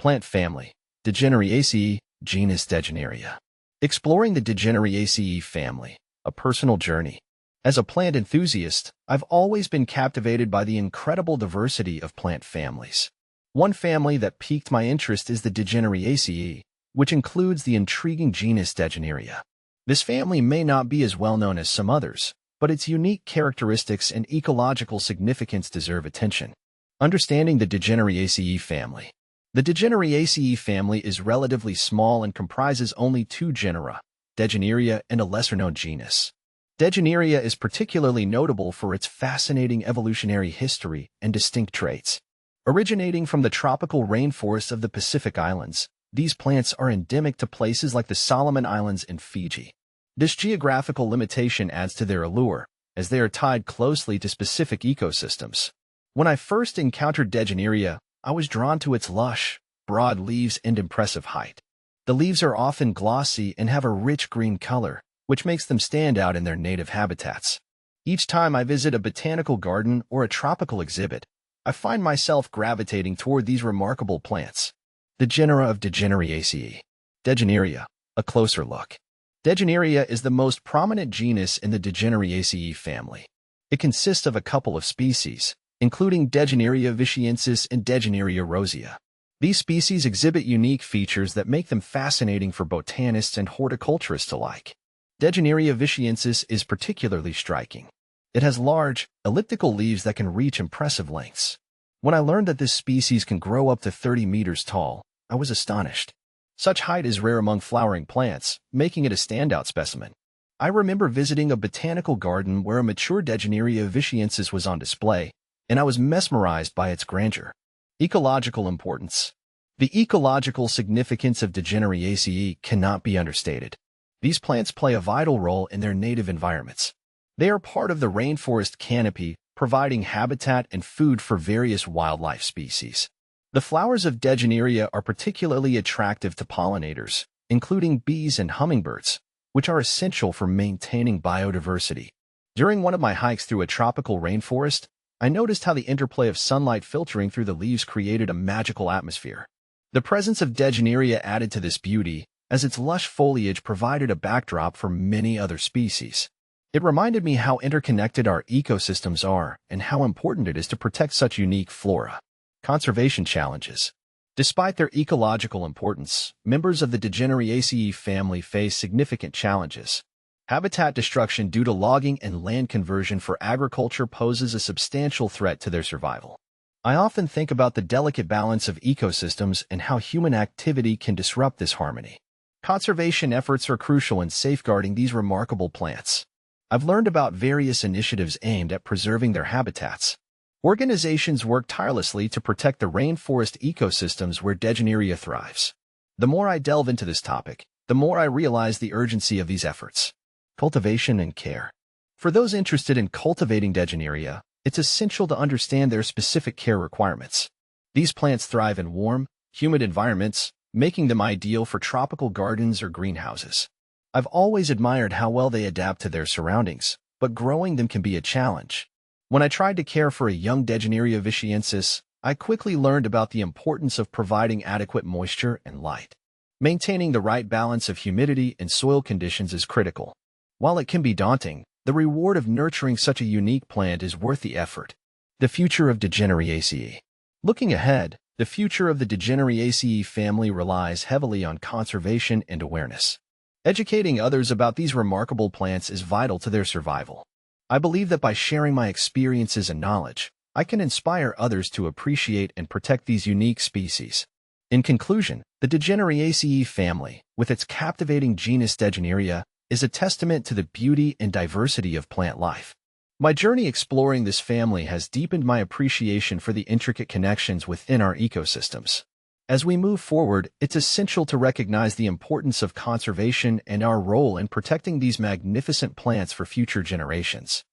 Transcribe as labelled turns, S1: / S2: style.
S1: Plant family, Degeneriaceae, genus Degeneria. Exploring the Degeneriaceae family, a personal journey. As a plant enthusiast, I've always been captivated by the incredible diversity of plant families. One family that piqued my interest is the Degeneriaceae, which includes the intriguing genus Degeneria. This family may not be as well known as some others, but its unique characteristics and ecological significance deserve attention. Understanding the Degeneriaceae family. The Degeneriaceae family is relatively small and comprises only two genera, Degeneria and a lesser-known genus. Degeneria is particularly notable for its fascinating evolutionary history and distinct traits. Originating from the tropical rainforests of the Pacific Islands, these plants are endemic to places like the Solomon Islands and Fiji. This geographical limitation adds to their allure, as they are tied closely to specific ecosystems. When I first encountered Degeneria, I was drawn to its lush, broad leaves and impressive height. The leaves are often glossy and have a rich green color, which makes them stand out in their native habitats. Each time I visit a botanical garden or a tropical exhibit, I find myself gravitating toward these remarkable plants. The genera of Degeneriaceae. Degeneria, a closer look. Degeneria is the most prominent genus in the Degeneriaceae family. It consists of a couple of species, including Degeneria vichiensis and Degeneria rosea. These species exhibit unique features that make them fascinating for botanists and horticulturists alike. Degeneria vichiensis is particularly striking. It has large, elliptical leaves that can reach impressive lengths. When I learned that this species can grow up to 30 meters tall, I was astonished. Such height is rare among flowering plants, making it a standout specimen. I remember visiting a botanical garden where a mature Degeneria vichiensis was on display, and I was mesmerized by its grandeur. Ecological importance. The ecological significance of Degeneriaceae cannot be understated. These plants play a vital role in their native environments. They are part of the rainforest canopy, providing habitat and food for various wildlife species. The flowers of Degeneria are particularly attractive to pollinators, including bees and hummingbirds, which are essential for maintaining biodiversity. During one of my hikes through a tropical rainforest, I noticed how the interplay of sunlight filtering through the leaves created a magical atmosphere. The presence of Degeneria added to this beauty, as its lush foliage provided a backdrop for many other species. It reminded me how interconnected our ecosystems are and how important it is to protect such unique flora. Conservation challenges. Despite their ecological importance, members of the Degeneriaceae family face significant challenges. Habitat destruction due to logging and land conversion for agriculture poses a substantial threat to their survival. I often think about the delicate balance of ecosystems and how human activity can disrupt this harmony. Conservation efforts are crucial in safeguarding these remarkable plants. I've learned about various initiatives aimed at preserving their habitats. Organizations work tirelessly to protect the rainforest ecosystems where Degeneria thrives. The more I delve into this topic, the more I realize the urgency of these efforts. Cultivation and care. For those interested in cultivating Degeneria, it's essential to understand their specific care requirements. These plants thrive in warm, humid environments, making them ideal for tropical gardens or greenhouses. I've always admired how well they adapt to their surroundings, but growing them can be a challenge. When I tried to care for a young Degeneria vichiensis, I quickly learned about the importance of providing adequate moisture and light. Maintaining the right balance of humidity and soil conditions is critical. While it can be daunting, the reward of nurturing such a unique plant is worth the effort. The future of Degeneriaceae. Looking ahead, the future of the Degeneriaceae family relies heavily on conservation and awareness. Educating others about these remarkable plants is vital to their survival. I believe that by sharing my experiences and knowledge, I can inspire others to appreciate and protect these unique species. In conclusion, the Degeneriaceae family, with its captivating genus Degeneria, is a testament to the beauty and diversity of plant life. My journey exploring this family has deepened my appreciation for the intricate connections within our ecosystems. As we move forward, it's essential to recognize the importance of conservation and our role in protecting these magnificent plants for future generations.